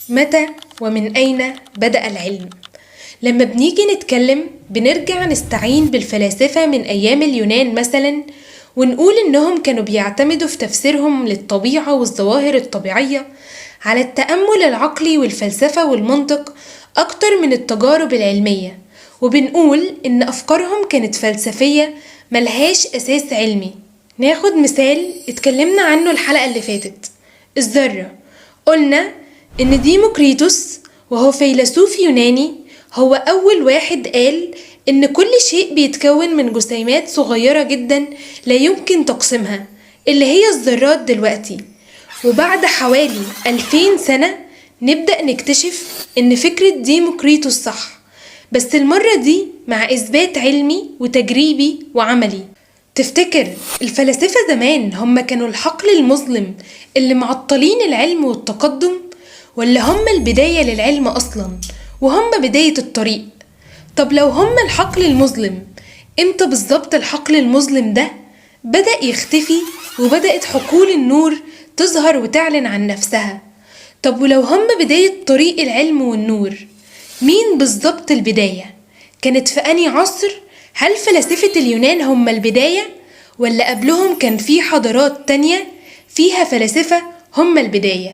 متى ومن أين بدأ العلم؟ لما بنيجي نتكلم بنرجع نستعين بالفلاسفة من أيام اليونان مثلا، ونقول إنهم كانوا بيعتمدوا في تفسيرهم للطبيعة والظواهر الطبيعية على التأمل العقلي والفلسفة والمنطق أكتر من التجارب العلمية، وبنقول إن أفكارهم كانت فلسفية ملهاش أساس علمي. ناخد مثال اتكلمنا عنه الحلقة اللي فاتت، الذرة. قلنا إن ديموكريتوس وهو فيلسوف يوناني هو أول واحد قال إن كل شيء بيتكون من جسيمات صغيرة جدا لا يمكن تقسيمها، اللي هي الذرات دلوقتي. وبعد حوالي 2000 سنة نبدأ نكتشف إن فكرة ديموكريتوس صح، بس المرة دي مع إثبات علمي وتجريبي وعملي. تفتكر الفلاسفة زمان هم كانوا الحقل المظلم اللي معطلين العلم والتقدم، ولا هم البداية للعلم أصلا وهم بداية الطريق؟ طب لو هم الحقل المظلم، امتى بالظبط الحقل المظلم ده بدأ يختفي وبدأت حقول النور تظهر وتعلن عن نفسها؟ طب ولو هم بداية طريق العلم والنور، مين بالظبط البداية؟ كانت في أنهي عصر؟ هل فلاسفة اليونان هم البداية، ولا قبلهم كان في حضارات تانية فيها فلاسفة هم البداية؟